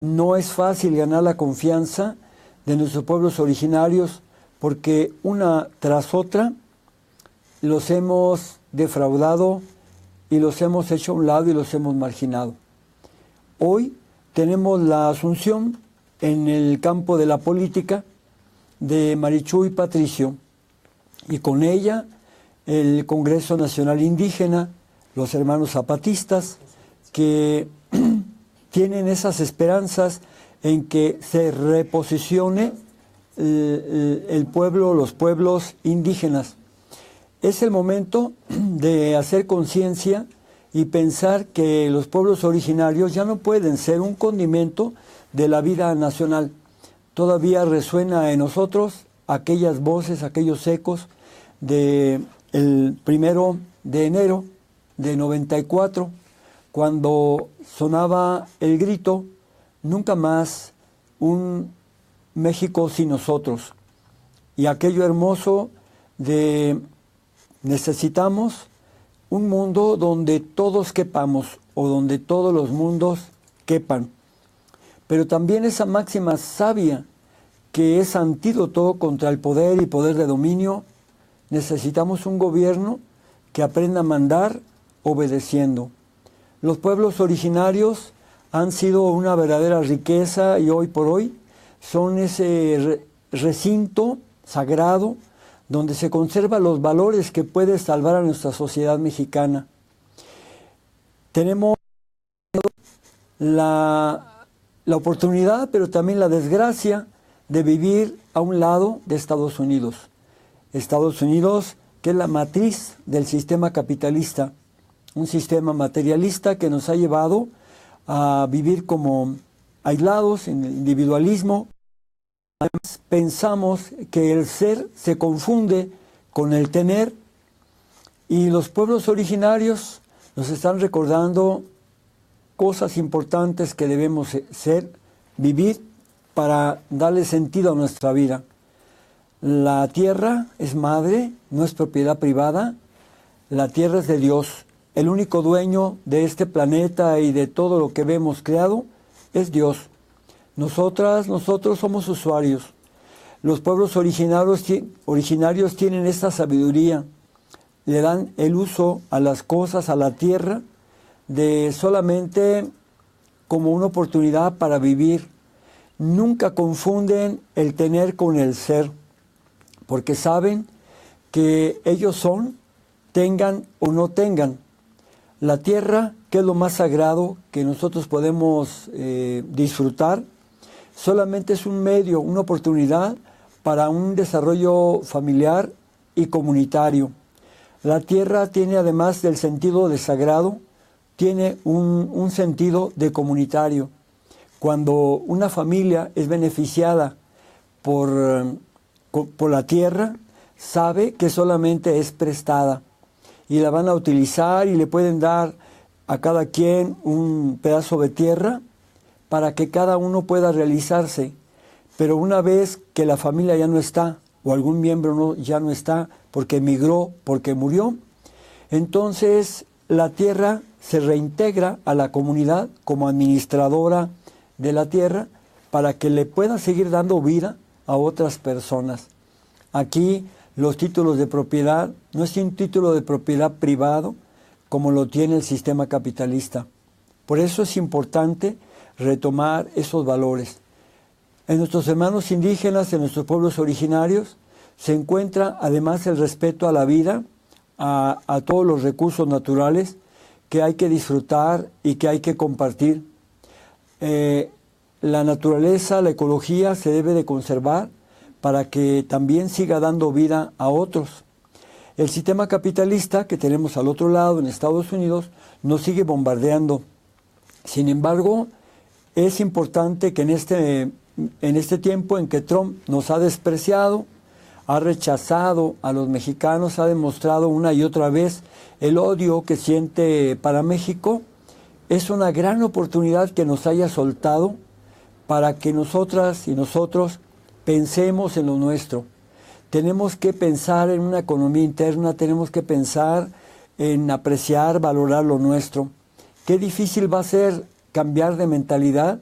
No es fácil ganar la confianza de nuestros pueblos originarios porque una tras otra los hemos defraudado y los hemos hecho a un lado y los hemos marginado. Hoy tenemos la asunción en el campo de la política de Marichuy Patricio y con ella el Congreso Nacional Indígena, los hermanos zapatistas, que tienen esas esperanzas en que se reposicione el pueblo, los pueblos indígenas. Es el momento de hacer conciencia y pensar que los pueblos originarios ya no pueden ser un condimento de la vida nacional. Todavía resuena en nosotros aquellas voces, aquellos ecos del 1 de enero de 94, cuando sonaba el grito, nunca más un México sin nosotros. Y aquello hermoso de necesitamos un mundo donde todos quepamos o donde todos los mundos quepan. Pero también esa máxima sabia que es antídoto contra el poder y poder de dominio, necesitamos un gobierno que aprenda a mandar obedeciendo. Los pueblos originarios han sido una verdadera riqueza y hoy por hoy son ese recinto sagrado donde se conservan los valores que puede salvar a nuestra sociedad mexicana. Tenemos la oportunidad, pero también la desgracia de vivir a un lado de Estados Unidos. Estados Unidos, que es la matriz del sistema capitalista, un sistema materialista que nos ha llevado a vivir como aislados en el individualismo. Además, pensamos que el ser se confunde con el tener y los pueblos originarios nos están recordando cosas importantes que debemos vivir para darle sentido a nuestra vida. La tierra es madre, no es propiedad privada, la tierra es de Dios. El único dueño de este planeta y de todo lo que vemos creado es Dios. Nosotros somos usuarios. Los pueblos originarios tienen esta sabiduría. Le dan el uso a las cosas, a la tierra, de solamente como una oportunidad para vivir. Nunca confunden el tener con el ser, porque saben que ellos son, tengan o no tengan. La tierra, que es lo más sagrado que nosotros podemos disfrutar, solamente es un medio, una oportunidad para un desarrollo familiar y comunitario. La tierra tiene, además del sentido de sagrado, tiene un sentido de comunitario. Cuando una familia es beneficiada por la tierra, sabe que solamente es prestada y la van a utilizar y le pueden dar a cada quien un pedazo de tierra para que cada uno pueda realizarse. Pero una vez que la familia ya no está o algún miembro ya no está porque emigró, porque murió, entonces la tierra se reintegra a la comunidad como administradora de la tierra para que le pueda seguir dando vida a otras personas. Aquí los títulos de propiedad no es un título de propiedad privado como lo tiene el sistema capitalista. Por eso es importante retomar esos valores. En nuestros hermanos indígenas, en nuestros pueblos originarios, se encuentra además el respeto a la vida, a todos los recursos naturales que hay que disfrutar y que hay que compartir. La naturaleza, la ecología se debe de conservar para que también siga dando vida a otros. El sistema capitalista que tenemos al otro lado en Estados Unidos nos sigue bombardeando. Sin embargo, es importante que en este tiempo en que Trump nos ha despreciado, ha rechazado a los mexicanos, ha demostrado una y otra vez el odio que siente para México, es una gran oportunidad que nos haya soltado para que nosotras y nosotros pensemos en lo nuestro. Tenemos que pensar en una economía interna, tenemos que pensar en apreciar, valorar lo nuestro. Qué difícil va a ser cambiar de mentalidad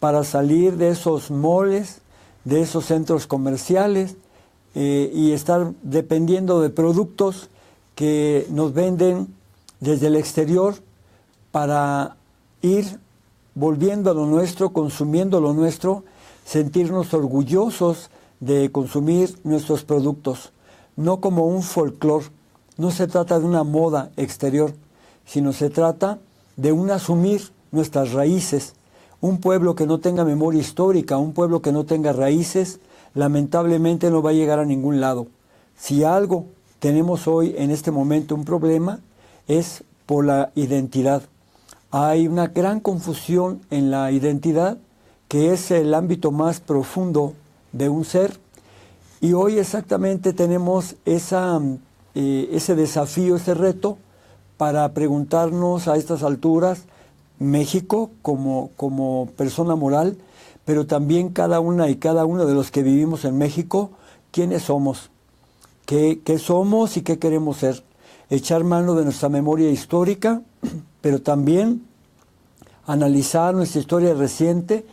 para salir de esos moles, de esos centros comerciales y estar dependiendo de productos que nos venden desde el exterior para ir volviendo a lo nuestro, consumiendo lo nuestro, sentirnos orgullosos de consumir nuestros productos, no como un folclore. No se trata de una moda exterior, sino se trata de un asumir nuestras raíces. Un pueblo que no tenga memoria histórica, un pueblo que no tenga raíces, lamentablemente no va a llegar a ningún lado. Si algo tenemos hoy en este momento un problema, es por la identidad. Hay una gran confusión en la identidad, que es el ámbito más profundo de un ser, y hoy exactamente tenemos ese desafío, ese reto, para preguntarnos a estas alturas, México como persona moral, pero también cada una y cada uno de los que vivimos en México, ¿quiénes somos? ¿Qué somos y qué queremos ser? Echar mano de nuestra memoria histórica, pero también analizar nuestra historia reciente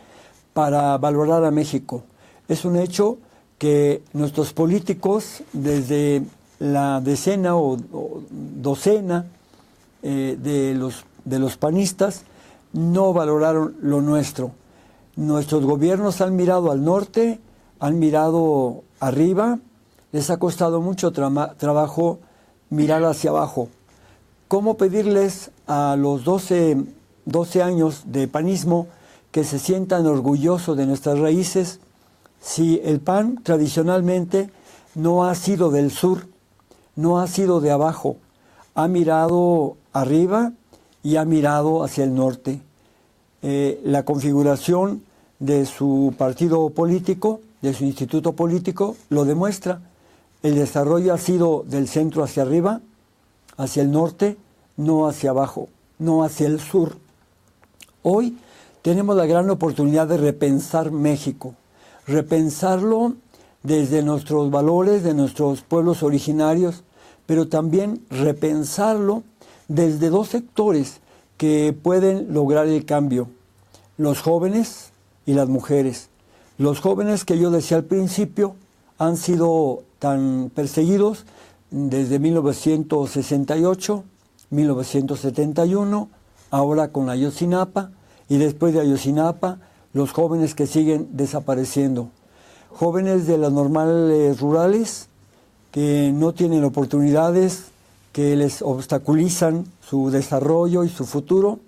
para valorar a México. Es un hecho que nuestros políticos, desde la decena o docena de los panistas, no valoraron lo nuestro. Nuestros gobiernos han mirado al norte, han mirado arriba, les ha costado mucho trabajo mirar hacia abajo. ¿Cómo pedirles a los 12 años de panismo que se sientan orgullosos de nuestras raíces si el PAN tradicionalmente no ha sido del sur, no ha sido de abajo, ha mirado arriba y ha mirado hacia el norte? La configuración de su partido político, de su instituto político, lo demuestra. El desarrollo ha sido del centro hacia arriba, hacia el norte, no hacia abajo, no hacia el sur. Hoy tenemos la gran oportunidad de repensar México, repensarlo desde nuestros valores, de nuestros pueblos originarios, pero también repensarlo desde dos sectores que pueden lograr el cambio: los jóvenes y las mujeres. Los jóvenes, que yo decía al principio, han sido tan perseguidos desde 1968, 1971, ahora con Ayotzinapa, y después de Ayotzinapa, los jóvenes que siguen desapareciendo. Jóvenes de las normales rurales que no tienen oportunidades, que les obstaculizan su desarrollo y su futuro,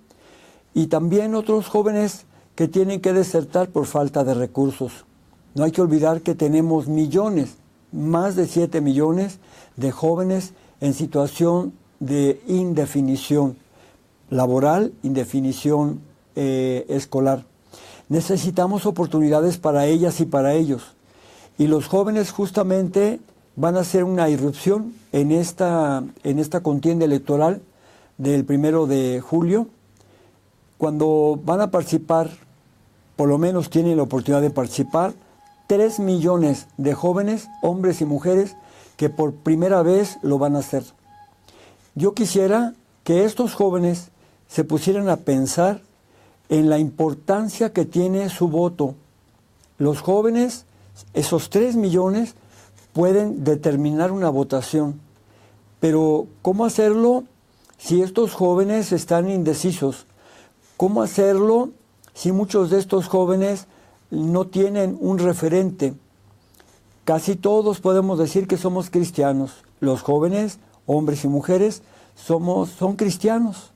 y también otros jóvenes que tienen que desertar por falta de recursos. No hay que olvidar que tenemos millones, más de 7 millones de jóvenes en situación de indefinición laboral, indefinición escolar. Necesitamos oportunidades para ellas y para ellos. Y los jóvenes justamente van a hacer una irrupción en esta contienda electoral del 1 de julio, cuando van a participar, por lo menos tienen la oportunidad de participar, 3 millones de jóvenes, hombres y mujeres, que por primera vez lo van a hacer. Yo quisiera que estos jóvenes se pusieran a pensar en la importancia que tiene su voto. Los jóvenes, esos 3 millones, pueden determinar una votación. Pero ¿cómo hacerlo si estos jóvenes están indecisos? ¿Cómo hacerlo si muchos de estos jóvenes no tienen un referente? Casi todos podemos decir que somos cristianos. Los jóvenes, hombres y mujeres, son cristianos.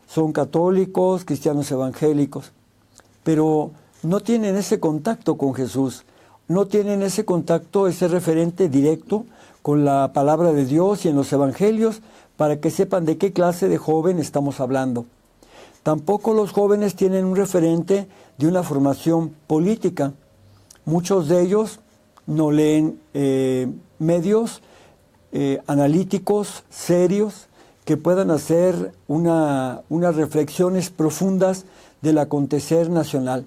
Son católicos, cristianos evangélicos. Pero no tienen ese contacto con Jesús. No tienen ese contacto, ese referente directo con la palabra de Dios y en los evangelios, para que sepan de qué clase de joven estamos hablando. Tampoco los jóvenes tienen un referente de una formación política. Muchos de ellos no leen medios analíticos, serios, que puedan hacer unas reflexiones profundas del acontecer nacional.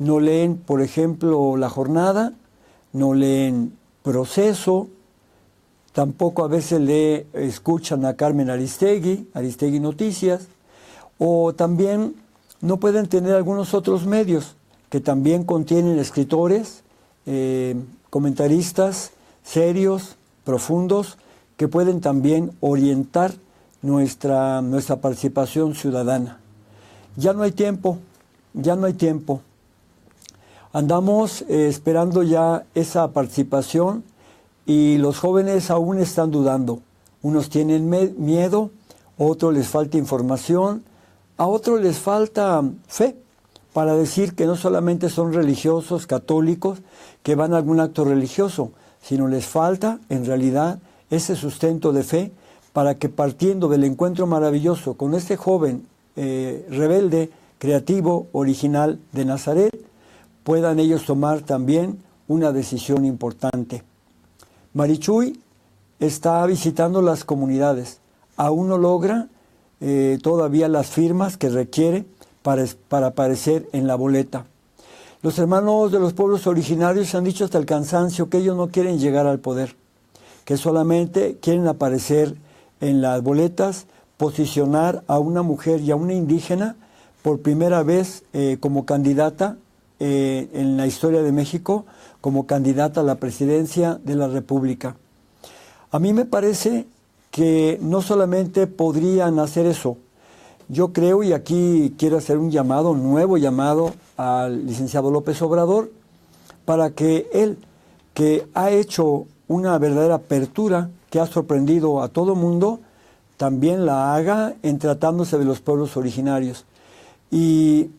No leen, por ejemplo, La Jornada, no leen Proceso, tampoco a veces escuchan a Carmen Aristegui Noticias, o también no pueden tener algunos otros medios. que también contienen escritores, comentaristas serios, profundos, que pueden también orientar nuestra participación ciudadana. Ya no hay tiempo. Andamos esperando ya esa participación y los jóvenes aún están dudando. Unos tienen miedo, a otros les falta información, a otros les falta fe para decir que no solamente son religiosos, católicos, que van a algún acto religioso, sino les falta en realidad ese sustento de fe para que, partiendo del encuentro maravilloso con este joven rebelde, creativo, original de Nazaret, puedan ellos tomar también una decisión importante. Marichuy está visitando las comunidades. Aún no logra todavía las firmas que requiere para aparecer en la boleta. Los hermanos de los pueblos originarios han dicho hasta el cansancio que ellos no quieren llegar al poder, que solamente quieren aparecer en las boletas, posicionar a una mujer y a una indígena por primera vez como candidata en la historia de México, como candidata a la presidencia de la República. A mí me parece que no solamente podrían hacer eso. Yo creo, y aquí quiero hacer un llamado, un nuevo llamado al licenciado López Obrador, para que él, que ha hecho una verdadera apertura que ha sorprendido a todo mundo, también la haga en tratándose de los pueblos originarios. Y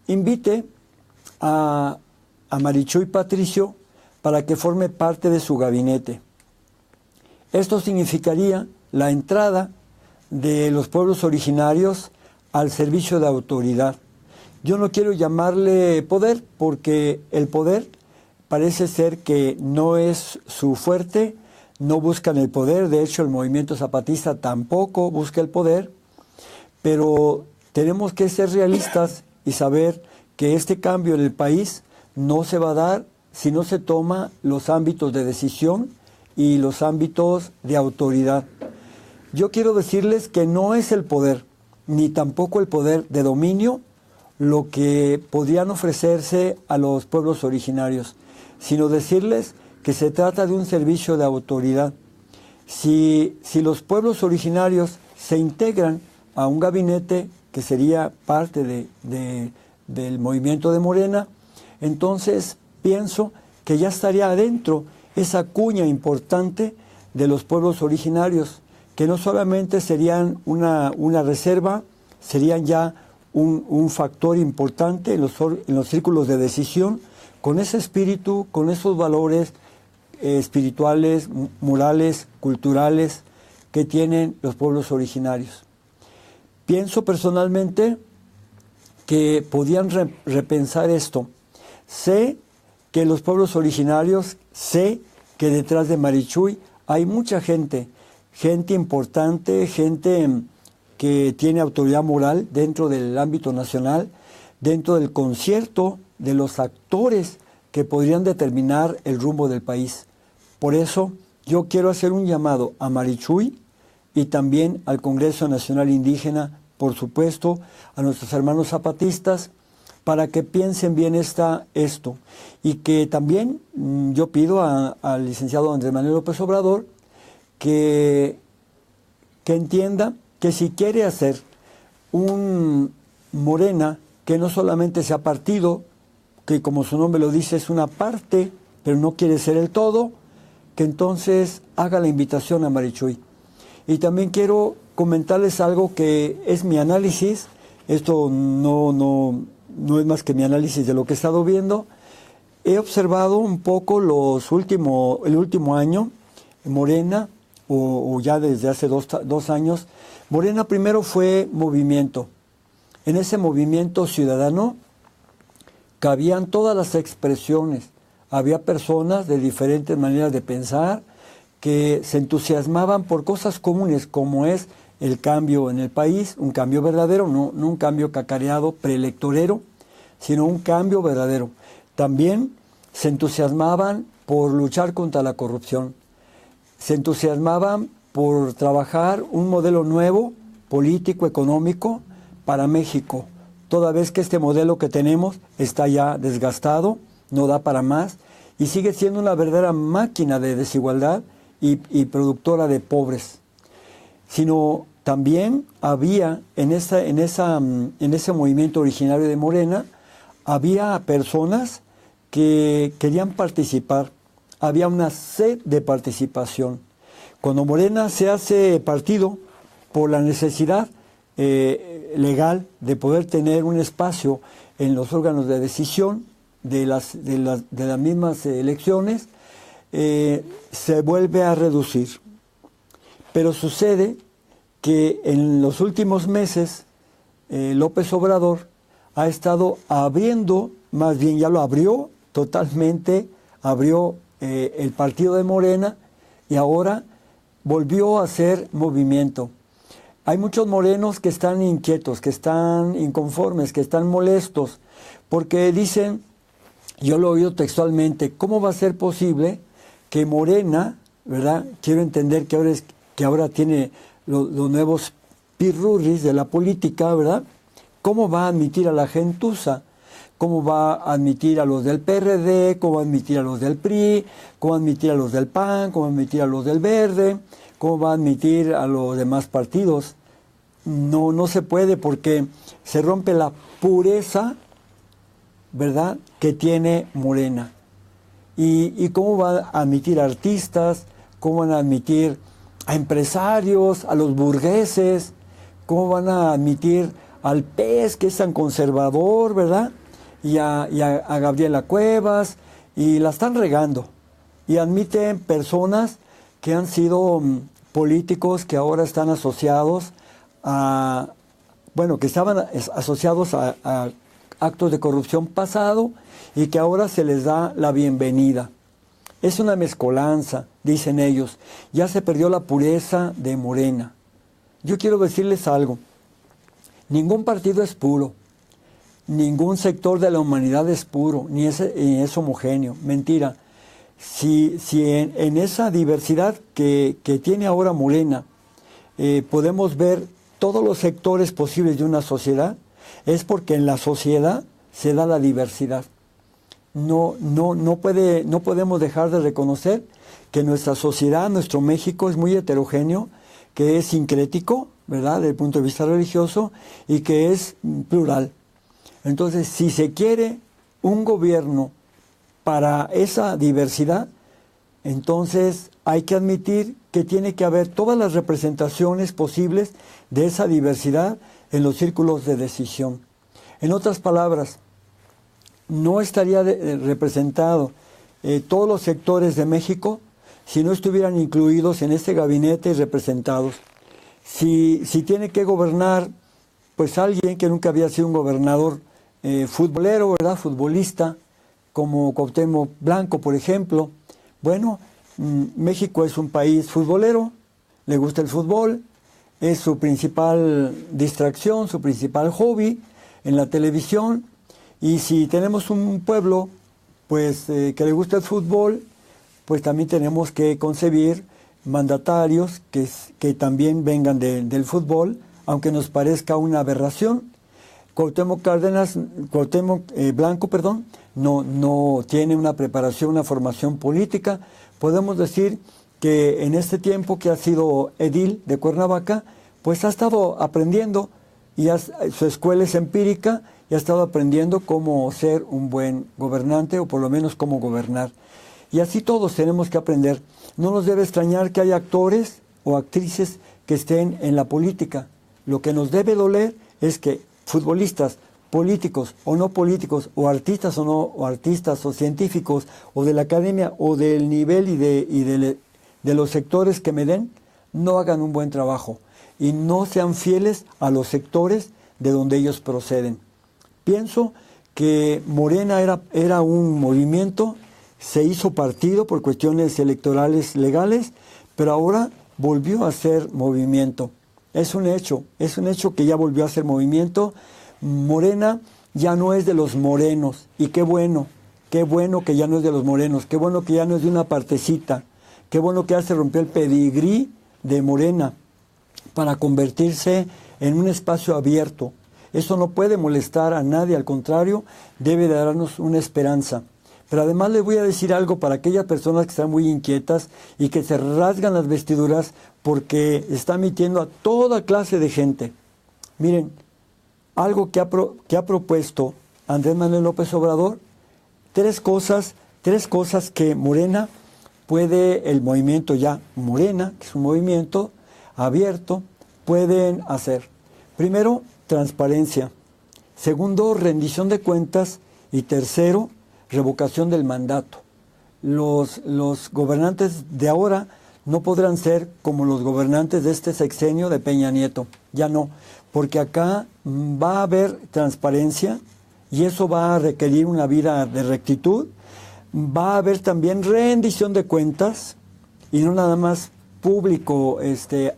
invite a Marichuy Patricio para que forme parte de su gabinete. Esto significaría la entrada de los pueblos originarios al servicio de autoridad. Yo no quiero llamarle poder, porque el poder parece ser que no es su fuerte, no buscan el poder. De hecho, el movimiento zapatista tampoco busca el poder, pero tenemos que ser realistas y saber que este cambio en el país no se va a dar si no se toma los ámbitos de decisión y los ámbitos de autoridad. Yo quiero decirles que no es el poder, ni tampoco el poder de dominio, lo que podrían ofrecerse a los pueblos originarios, sino decirles que se trata de un servicio de autoridad. Si los pueblos originarios se integran a un gabinete que sería parte del movimiento de Morena, entonces pienso que ya estaría adentro esa cuña importante de los pueblos originarios, que no solamente serían una reserva, serían ya un factor importante en los círculos de decisión, con ese espíritu, con esos valores espirituales, morales, culturales que tienen los pueblos originarios. Pienso personalmente que podían repensar esto. Sé que los pueblos originarios, sé que detrás de Marichuy hay mucha gente importante, gente que tiene autoridad moral dentro del ámbito nacional, dentro del concierto de los actores que podrían determinar el rumbo del país. Por eso yo quiero hacer un llamado a Marichuy y también al Congreso Nacional Indígena, por supuesto, a nuestros hermanos zapatistas, para que piensen bien esto. Y que también yo pido al licenciado Andrés Manuel López Obrador que entienda que si quiere hacer un Morena que no solamente sea partido, que como su nombre lo dice es una parte, pero no quiere ser el todo, que entonces haga la invitación a Marichuy. Y también quiero comentarles algo que es mi análisis. Esto no es más que mi análisis de lo que he estado viendo. He observado un poco el último año, Morena, o ya desde hace dos años. Morena primero fue movimiento. En ese movimiento ciudadano cabían todas las expresiones. Había personas de diferentes maneras de pensar que se entusiasmaban por cosas comunes, como es el cambio en el país, un cambio verdadero, no un cambio cacareado, preelectorero, sino un cambio verdadero. También se entusiasmaban por luchar contra la corrupción. Se entusiasmaban por trabajar un modelo nuevo, político, económico, para México, toda vez que este modelo que tenemos está ya desgastado, no da para más, y sigue siendo una verdadera máquina de desigualdad y productora de pobres. Sino también había en ese movimiento originario de Morena, había personas que querían participar, había una sed de participación. Cuando Morena se hace partido por la necesidad legal de poder tener un espacio en los órganos de decisión de las mismas elecciones, se vuelve a reducir. Pero sucede que en los últimos meses López Obrador ha estado abriendo, más bien ya lo abrió totalmente, abrió el partido de Morena y ahora volvió a hacer movimiento. Hay muchos morenos que están inquietos, que están inconformes, que están molestos, porque dicen, yo lo he oído textualmente, ¿cómo va a ser posible que Morena, ¿verdad? Quiero entender que ahora tiene los nuevos pirurris de la política, ¿verdad? ¿Cómo va a admitir a la gentuza? ¿Cómo va a admitir a los del PRD? ¿Cómo va a admitir a los del PRI? ¿Cómo va a admitir a los del PAN? ¿Cómo va a admitir a los del Verde? ¿Cómo va a admitir a los demás partidos? No se puede porque se rompe la pureza, ¿verdad?, que tiene Morena. ¿Y cómo va a admitir a artistas? ¿Cómo van a admitir a empresarios, a los burgueses? ¿Cómo van a admitir al PES, que es tan conservador, ¿verdad?, y a Gabriela Cuevas, y la están regando? Y admiten personas que han sido políticos que ahora están asociados que estaban asociados a actos de corrupción pasado y que ahora se les da la bienvenida. Es una mezcolanza, dicen ellos. Ya se perdió la pureza de Morena. Yo quiero decirles algo. Ningún partido es puro. Ningún sector de la humanidad es puro, ni es homogéneo. Mentira. Si en esa diversidad que tiene ahora Morena podemos ver todos los sectores posibles de una sociedad, es porque en la sociedad se da la diversidad. No podemos dejar de reconocer que nuestra sociedad, nuestro México es muy heterogéneo, que es sincrético, ¿verdad?, desde el punto de vista religioso, y que es plural. Entonces, si se quiere un gobierno para esa diversidad, entonces hay que admitir que tiene que haber todas las representaciones posibles de esa diversidad en los círculos de decisión. En otras palabras, no estaría representado todos los sectores de México si no estuvieran incluidos en este gabinete y representados. Si tiene que gobernar, pues alguien que nunca había sido un gobernador futbolero, ¿verdad?, futbolista, como Cuauhtémoc Blanco, por ejemplo. Bueno, México es un país futbolero, le gusta el fútbol, es su principal distracción, su principal hobby en la televisión. Y si tenemos un pueblo pues que le gusta el fútbol, pues también tenemos que concebir mandatarios que también vengan del fútbol, aunque nos parezca una aberración. Cuauhtémoc Blanco, no tiene una preparación, una formación política. Podemos decir que en este tiempo que ha sido edil de Cuernavaca, pues ha estado aprendiendo, y su escuela es empírica, y ha estado aprendiendo cómo ser un buen gobernante, o por lo menos cómo gobernar. Y así todos tenemos que aprender. No nos debe extrañar que haya actores o actrices que estén en la política. Lo que nos debe doler es que futbolistas, políticos o no políticos, o artistas o no o artistas, o científicos, o de la academia, o del nivel y de los sectores que me den, no hagan un buen trabajo y no sean fieles a los sectores de donde ellos proceden. Pienso que Morena era un movimiento, se hizo partido por cuestiones electorales legales, pero ahora volvió a ser movimiento. Es un hecho que ya volvió a ser movimiento. Morena ya no es de los morenos, y qué bueno que ya no es de los morenos, qué bueno que ya no es de una partecita, qué bueno que ya se rompió el pedigrí de Morena para convertirse en un espacio abierto, Eso no puede molestar a nadie, al contrario, debe de darnos una esperanza. Pero además les voy a decir algo para aquellas personas que están muy inquietas y que se rasgan las vestiduras porque está metiendo a toda clase de gente. Miren, algo que ha propuesto Andrés Manuel López Obrador, tres cosas que Morena puede, el movimiento ya Morena, que es un movimiento abierto, pueden hacer. Primero, transparencia. Segundo, rendición de cuentas. Y tercero, revocación del mandato. Los gobernantes de ahora no podrán ser como los gobernantes de este sexenio de Peña Nieto. Ya no, porque acá va a haber transparencia y eso va a requerir una vida de rectitud. Va a haber también rendición de cuentas y no nada más público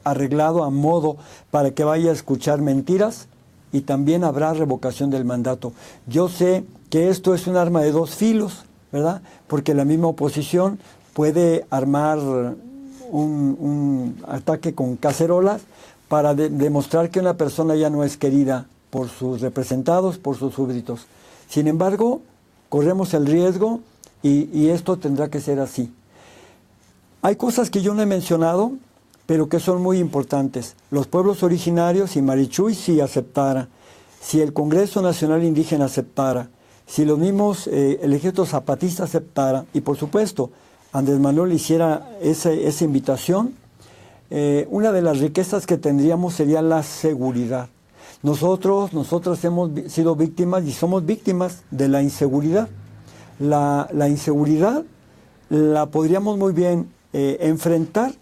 arreglado a modo para que vaya a escuchar mentiras, y también habrá revocación del mandato. Yo sé que esto es un arma de dos filos, ¿verdad? Porque la misma oposición puede armar un ataque con cacerolas para demostrar que una persona ya no es querida por sus representados, por sus súbditos. Sin embargo, corremos el riesgo y esto tendrá que ser así. Hay cosas que yo no he mencionado, pero que son muy importantes. Los pueblos originarios, si Marichuy sí aceptara, si el Congreso Nacional Indígena aceptara, si los mismos el Ejército Zapatista aceptara, y por supuesto Andrés Manuel hiciera esa invitación, una de las riquezas que tendríamos sería la seguridad. Nosotras hemos sido víctimas y somos víctimas de la inseguridad. La inseguridad la podríamos muy bien enfrentar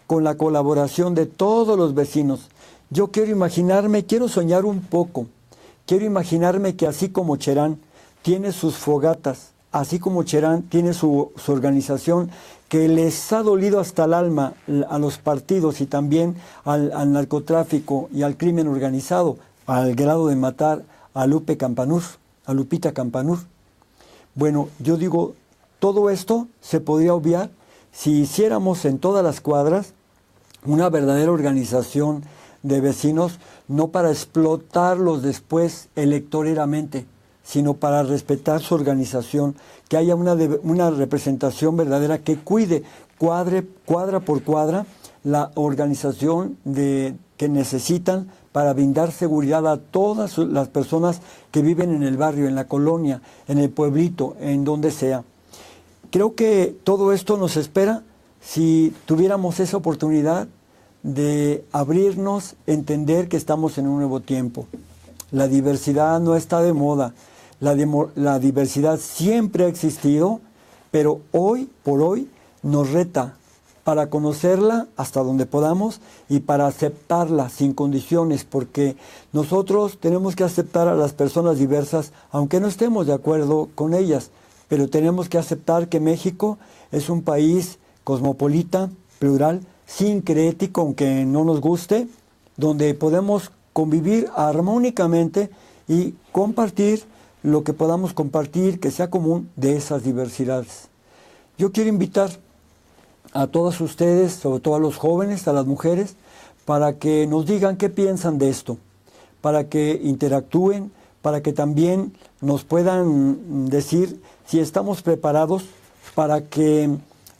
con la colaboración de todos los vecinos. Yo quiero soñar un poco, quiero imaginarme que así como Cherán tiene sus fogatas, así como Cherán tiene su organización, que les ha dolido hasta el alma a los partidos y también al narcotráfico y al crimen organizado, al grado de matar a Lupita Campanur. Bueno, yo digo, todo esto se podría obviar si hiciéramos en todas las cuadras una verdadera organización de vecinos, no para explotarlos después electoreramente, sino para respetar su organización, que haya una representación verdadera que cuide cuadra por cuadra la organización que necesitan para brindar seguridad a todas las personas que viven en el barrio, en la colonia, en el pueblito, en donde sea. Creo que todo esto nos espera si tuviéramos esa oportunidad de abrirnos, entender que estamos en un nuevo tiempo. La diversidad no está de moda. La diversidad siempre ha existido, pero hoy por hoy nos reta para conocerla hasta donde podamos y para aceptarla sin condiciones, porque nosotros tenemos que aceptar a las personas diversas, aunque no estemos de acuerdo con ellas, pero tenemos que aceptar que México es un país cosmopolita, plural, sincrético, aunque no nos guste, donde podemos convivir armónicamente y compartir lo que podamos compartir, que sea común de esas diversidades. Yo quiero invitar a todos ustedes, sobre todo a los jóvenes, a las mujeres, para que nos digan qué piensan de esto, para que interactúen, para que también nos puedan decir si estamos preparados para que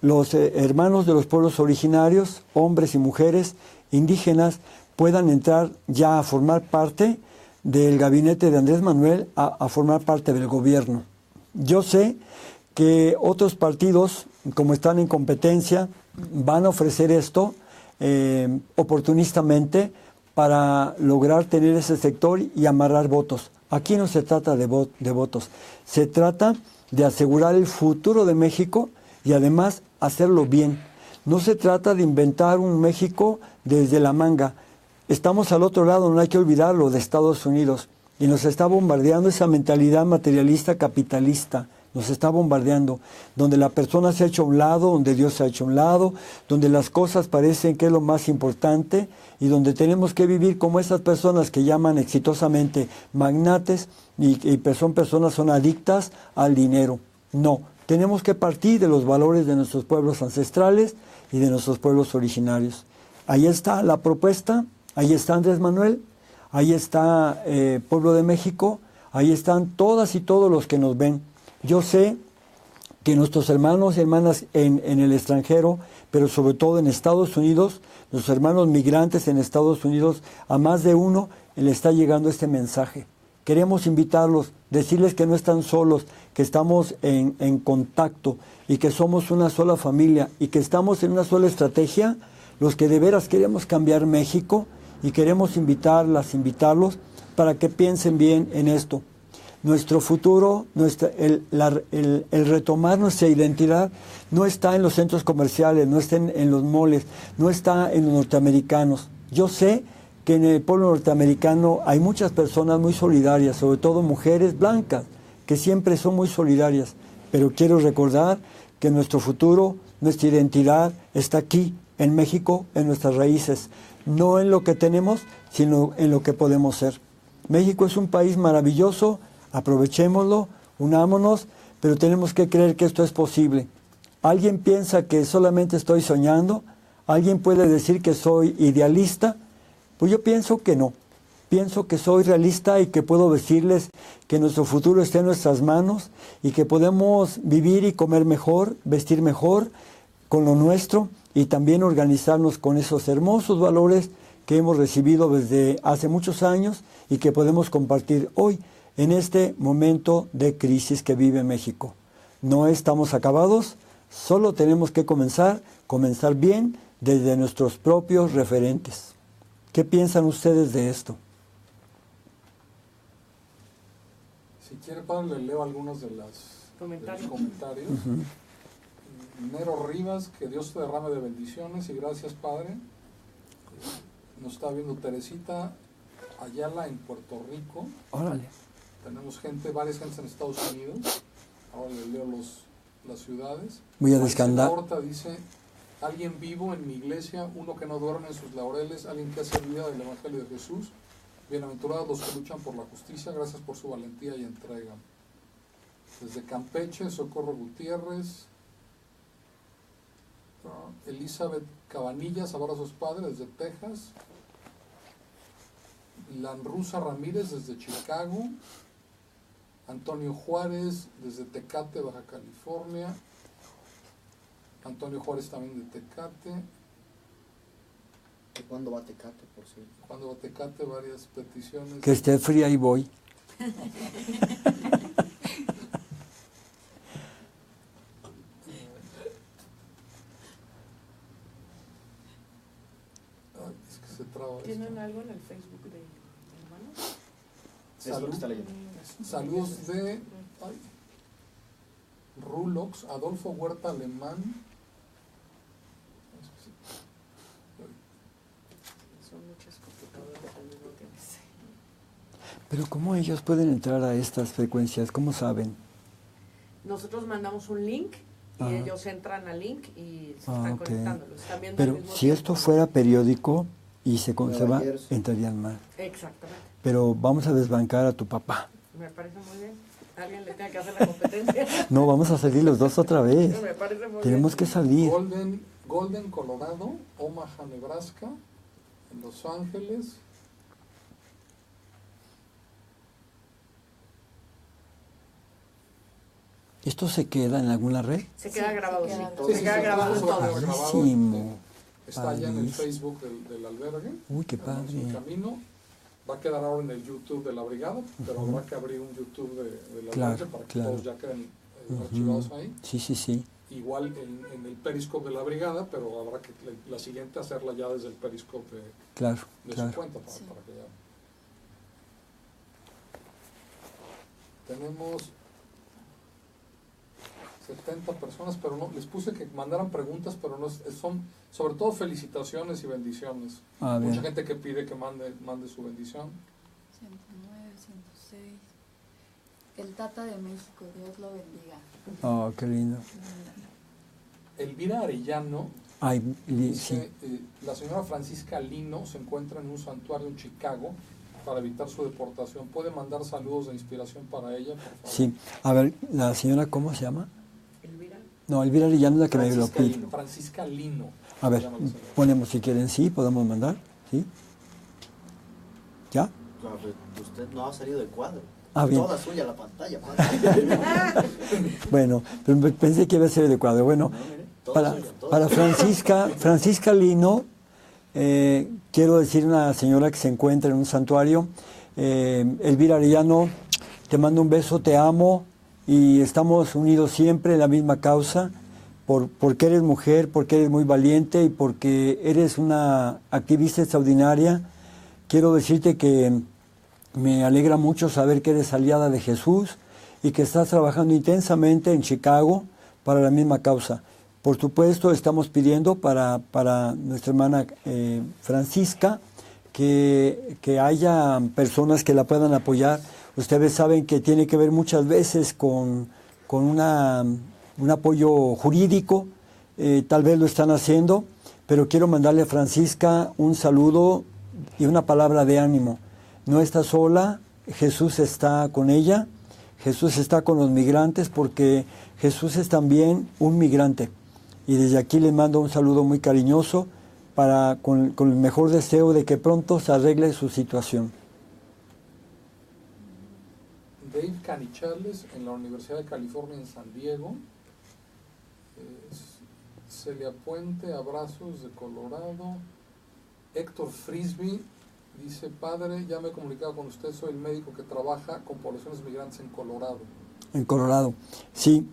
los hermanos de los pueblos originarios, hombres y mujeres indígenas, puedan entrar ya a formar parte del gabinete de Andrés Manuel, a formar parte del gobierno. Yo sé que otros partidos, como están en competencia, van a ofrecer esto oportunistamente para lograr tener ese sector y amarrar votos. Aquí no se trata de votos, se trata de asegurar el futuro de México y además hacerlo bien. No se trata de inventar un México desde la manga. Estamos al otro lado, no hay que olvidarlo, de Estados Unidos, y nos está bombardeando esa mentalidad materialista capitalista. Nos está bombardeando, donde la persona se ha hecho a un lado, donde Dios se ha hecho a un lado, donde las cosas parecen que es lo más importante y donde tenemos que vivir como esas personas que llaman exitosamente magnates y son adictas al dinero. No, tenemos que partir de los valores de nuestros pueblos ancestrales y de nuestros pueblos originarios. Ahí está la propuesta, ahí está Andrés Manuel, ahí está Pueblo de México, ahí están todas y todos los que nos ven. Yo sé que nuestros hermanos y hermanas en el extranjero, pero sobre todo en Estados Unidos, los hermanos migrantes en Estados Unidos, a más de uno le está llegando este mensaje. Queremos invitarlos, decirles que no están solos, que estamos en contacto y que somos una sola familia y que estamos en una sola estrategia, los que de veras queremos cambiar México y queremos invitarlos para que piensen bien en esto. Nuestro futuro, el retomar nuestra identidad no está en los centros comerciales, no está en los moles, no está en los norteamericanos. Yo sé que en el pueblo norteamericano hay muchas personas muy solidarias, sobre todo mujeres blancas, que siempre son muy solidarias. Pero quiero recordar que nuestro futuro, nuestra identidad está aquí, en México, en nuestras raíces. No en lo que tenemos, sino en lo que podemos ser. México es un país maravilloso, aprovechémoslo, unámonos, pero tenemos que creer que esto es posible. ¿Alguien piensa que solamente estoy soñando? ¿Alguien puede decir que soy idealista? Pues yo pienso que no. Pienso que soy realista y que puedo decirles que nuestro futuro está en nuestras manos y que podemos vivir y comer mejor, vestir mejor con lo nuestro y también organizarnos con esos hermosos valores que hemos recibido desde hace muchos años y que podemos compartir hoy en este momento de crisis que vive México. No estamos acabados, solo tenemos que comenzar bien desde nuestros propios referentes. ¿Qué piensan ustedes de esto? Si quiere, padre, le leo algunos de los comentarios. Nero Rivas, que Dios te derrame de bendiciones y gracias, padre. Nos está viendo Teresita Ayala en Puerto Rico. Órale. Tenemos varias gentes en Estados Unidos. Ahora le leo las ciudades. Voy a descandar. Horta dice: alguien vivo en mi iglesia, uno que no duerme en sus laureles, alguien que hace vida del Evangelio de Jesús. Bienaventurados los que luchan por la justicia, gracias por su valentía y entrega. Desde Campeche, Socorro Gutiérrez. Elizabeth Cabanillas, abrazos padres desde Texas. Lanrusa Ramírez desde Chicago. Antonio Juárez desde Tecate, Baja California. Antonio Juárez también de Tecate. ¿Y cuándo va Tecate, por cierto? Cuando va Tecate, varias peticiones. Que esté fría y voy. Es que se traba. ¿Tienen algo en el Facebook de hermanos? Es lo que está leyendo. Saludos de Rulox, Adolfo Huerta Alemán. Son muchas computadoras al mismo tiempo. Pero ¿cómo ellos pueden entrar a estas frecuencias? ¿Cómo saben? Nosotros mandamos un link y Ah. ellos entran al link y se están conectando. Lo están viendo al Pero mismo si tiempo. esto fuera periódico y se conserva, Nueva Jersey. entrarían mal. Exactamente. Pero vamos a desbancar a tu papá. Me parece muy bien. Alguien le tiene que hacer la competencia. No, vamos a salir los dos otra vez. Me parece muy Tenemos bien. que salir. Golden, Colorado, Omaha, Nebraska, en Los Ángeles. ¿Esto se queda en alguna red? Se queda grabado, sí. Sí, Se queda grabado en todo eso va a todo. quedar grabado. Padrísimo. Está allá en el Padrísimo. Facebook del albergue. Uy, qué Vamos padre. en camino. Va a quedar ahora en el YouTube de la brigada, pero habrá que abrir un YouTube de la Claro, albergue para que claro. todos ya queden Ujú. archivados ahí. Sí, sí, sí. Igual en el Periscope de la brigada, pero habrá que la siguiente hacerla ya desde el Periscope Claro, de claro. su cuenta para que ya. Tenemos 70 personas, pero no, les puse que mandaran preguntas, pero no son sobre todo felicitaciones y bendiciones. A Mucha ver. gente que pide que mande su bendición. 109, 106. El Tata de México, Dios lo bendiga. Oh, qué lindo. Elvira Arellano Ay, dice, sí. la señora Francisca Lino se encuentra en un santuario en Chicago para evitar su deportación. ¿Puede mandar saludos de inspiración para ella, por favor? Sí. A ver, la señora, ¿cómo se llama? Elvira. No, Elvira Arellano es la que me lo pide. Francisca Lino. A ver, se llama la señora. ponemos si quieren, sí, podemos mandar, ¿sí? ¿Ya? Usted no ha salido de cuadro. Ah, bien. Toda suya la pantalla, padre. Bueno, pero pensé que iba a ser de cuadro. Bueno, No, mire, toda suya, toda para Francisca Lino, quiero decir una señora que se encuentra en un santuario, Elvira Arellano, te mando un beso, te amo y estamos unidos siempre en la misma causa, porque eres mujer, porque eres muy valiente y porque eres una activista extraordinaria. Quiero decirte que me alegra mucho saber que eres aliada de Jesús y que estás trabajando intensamente en Chicago para la misma causa. Por supuesto, estamos pidiendo para nuestra hermana Francisca que haya personas que la puedan apoyar. Ustedes saben que tiene que ver muchas veces con un apoyo jurídico, tal vez lo están haciendo, pero quiero mandarle a Francisca un saludo y una palabra de ánimo. No está sola, Jesús está con ella, Jesús está con los migrantes porque Jesús es también un migrante. Y desde aquí les mando un saludo muy cariñoso con el mejor deseo de que pronto se arregle su situación. Dave Canichales, en la Universidad de California en San Diego. Celia Puente, abrazos de Colorado. Héctor Frisby dice, padre, ya me he comunicado con usted, soy el médico que trabaja con poblaciones migrantes en Colorado. En Colorado, sí.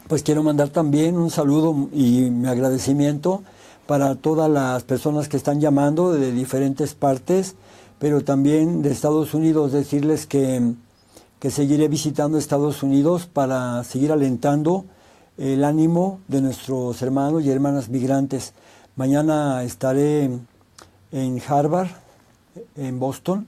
Pues quiero mandar también un saludo y mi agradecimiento para todas las personas que están llamando de diferentes partes, pero también de Estados Unidos, decirles que seguiré visitando Estados Unidos para seguir alentando el ánimo de nuestros hermanos y hermanas migrantes. Mañana estaré en Harvard, en Boston,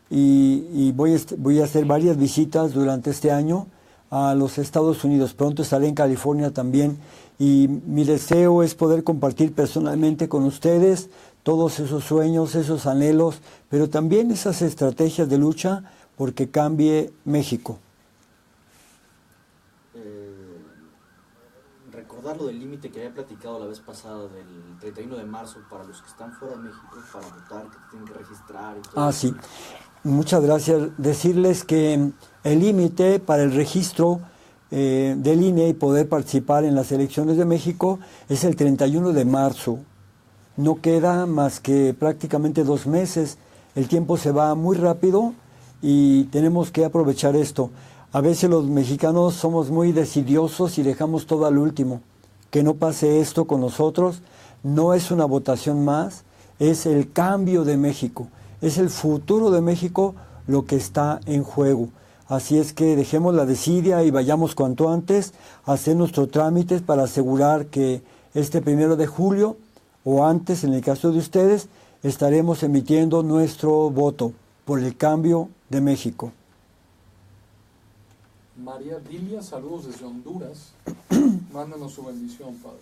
y voy a hacer varias visitas durante este año a los Estados Unidos. Pronto estaré en California también, y mi deseo es poder compartir personalmente con ustedes todos esos sueños, esos anhelos, pero también esas estrategias de lucha porque cambie México. Recordar lo del límite que había platicado la vez pasada del 31 de marzo para los que están fuera de México, para votar, que tienen que registrar y todo. Sí. Muchas gracias. Decirles que el límite para el registro del INE y poder participar en las elecciones de México es el 31 de marzo. No queda más que prácticamente 2 meses. El tiempo se va muy rápido y tenemos que aprovechar esto. A veces los mexicanos somos muy decidiosos y dejamos todo al último. Que no pase esto con nosotros. No es una votación más, es el cambio de México. Es el futuro de México lo que está en juego. Así es que dejemos la desidia y vayamos cuanto antes a hacer nuestros trámites para asegurar que este 1 de julio o antes, en el caso de ustedes, estaremos emitiendo nuestro voto por el cambio de México. María Dilia, saludos desde Honduras. Mándanos su bendición, padre.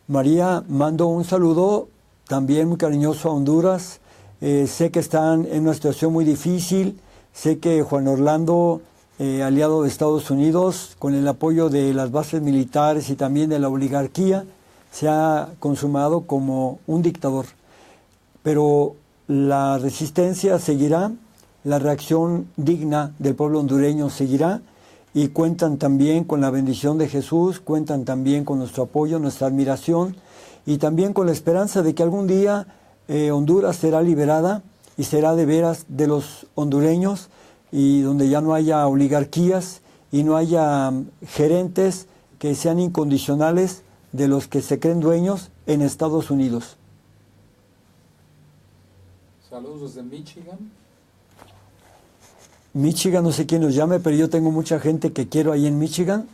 María, mando un saludo también muy cariñoso a Honduras. Sé que están en una situación muy difícil. Sé que Juan Orlando, aliado de Estados Unidos, con el apoyo de las bases militares y también de la oligarquía, se ha consumado como un dictador. Pero la resistencia seguirá, la reacción digna del pueblo hondureño seguirá, y cuentan también con la bendición de Jesús, cuentan también con nuestro apoyo, nuestra admiración, y también con la esperanza de que algún día Honduras será liberada y será de veras de los hondureños, y donde ya no haya oligarquías y no haya gerentes que sean incondicionales de los que se creen dueños en Estados Unidos. Saludos desde Michigan. Michigan, no sé quién nos llame, pero yo tengo mucha gente que quiero ahí en Michigan,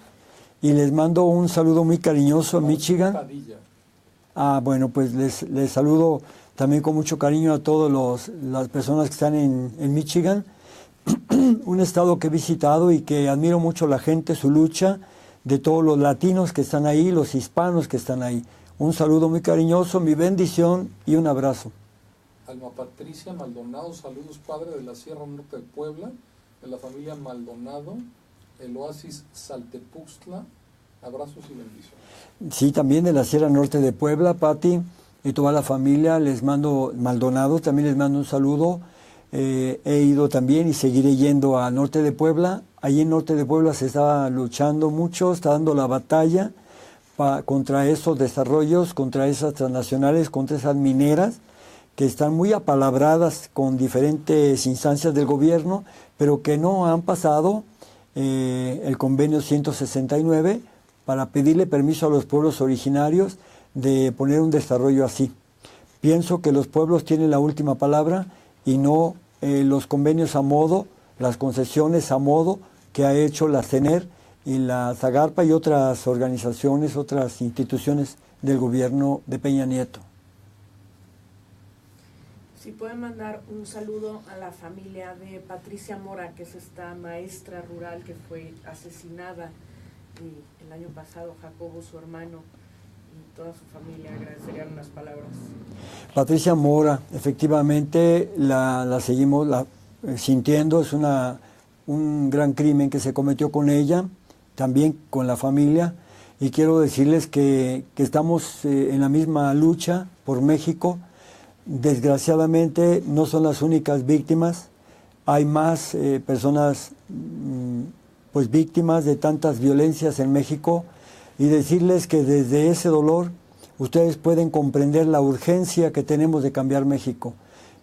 y les mando un saludo muy cariñoso a Michigan. Padilla. Bueno, pues les saludo también con mucho cariño a todas las personas que están en Michigan, un estado que he visitado y que admiro mucho la gente, su lucha, de todos los latinos que están ahí, los hispanos que están ahí. Un saludo muy cariñoso, mi bendición y un abrazo. Alma Patricia Maldonado, saludos, padre, de la Sierra Norte de Puebla, de la familia Maldonado, el Oasis Saltepuxtla, abrazos y bendiciones. Sí, también de la Sierra Norte de Puebla, Pati, y toda la familia, les mando, Maldonado, también les mando un saludo. he ido también y seguiré yendo al norte de Puebla. Allí en norte de Puebla se está luchando mucho, está dando la batalla contra esos desarrollos, contra esas transnacionales, contra esas mineras que están muy apalabradas con diferentes instancias del gobierno, pero que no han pasado el convenio 169 para pedirle permiso a los pueblos originarios de poner un desarrollo así. Pienso que los pueblos tienen la última palabra y no los convenios a modo, las concesiones a modo que ha hecho la CENER y la Zagarpa y otras organizaciones, otras instituciones del gobierno de Peña Nieto. Si pueden mandar un saludo a la familia de Patricia Mora, que es esta maestra rural que fue asesinada el año pasado, Jacobo, su hermano, y toda su familia, agradecerían unas palabras. Patricia Mora, efectivamente la seguimos sintiendo, es un gran crimen que se cometió con ella, también con la familia, y quiero decirles que estamos en la misma lucha por México. Desgraciadamente no son las únicas víctimas, hay más personas pues víctimas de tantas violencias en México, y decirles que desde ese dolor ustedes pueden comprender la urgencia que tenemos de cambiar México.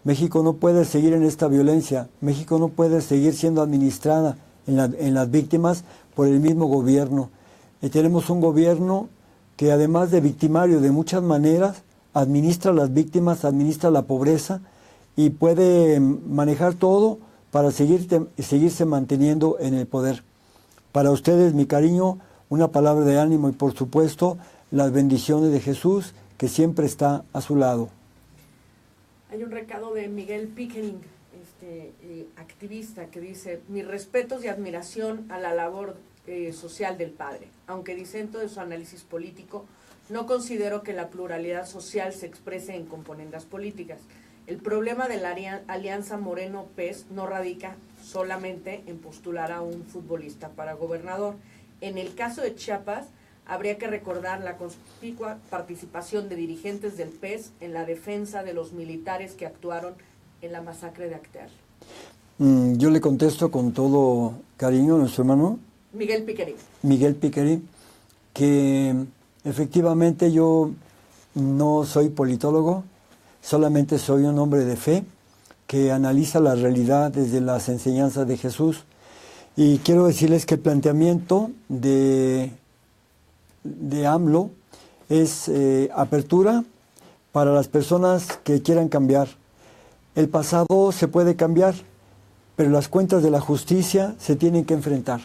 México no puede seguir en esta violencia, México no puede seguir siendo administrada en las víctimas por el mismo gobierno. Tenemos un gobierno que además de victimario de muchas maneras, administra a las víctimas, administra la pobreza y puede manejar todo para seguirse manteniendo en el poder. Para ustedes, mi cariño, una palabra de ánimo y por supuesto las bendiciones de Jesús que siempre está a su lado. Hay un recado de Miguel Pickering, activista, que dice: mis respetos y admiración a la labor social del padre. Aunque disento de su análisis político, no considero que la pluralidad social se exprese en componendas políticas. El problema de la alianza Moreno-PES no radica solamente en postular a un futbolista para gobernador. En el caso de Chiapas, habría que recordar la conspicua participación de dirigentes del PES en la defensa de los militares que actuaron en la masacre de Acteal. Yo le contesto con todo cariño a nuestro hermano Miguel Pickering. Miguel Pickering, que efectivamente yo no soy politólogo, solamente soy un hombre de fe que analiza la realidad desde las enseñanzas de Jesús. Y quiero decirles que el planteamiento de AMLO es apertura para las personas que quieran cambiar. El pasado se puede cambiar, pero las cuentas de la justicia se tienen que enfrentar.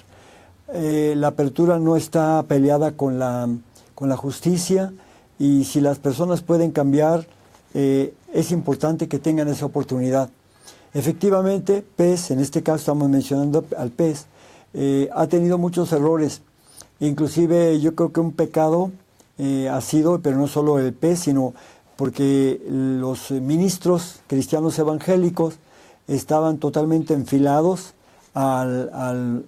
La apertura no está peleada con la justicia, y si las personas pueden cambiar, es importante que tengan esa oportunidad. Efectivamente, PES, en este caso estamos mencionando al PES, ha tenido muchos errores. Inclusive yo creo que un pecado ha sido, pero no solo el PES, sino porque los ministros cristianos evangélicos estaban totalmente enfilados al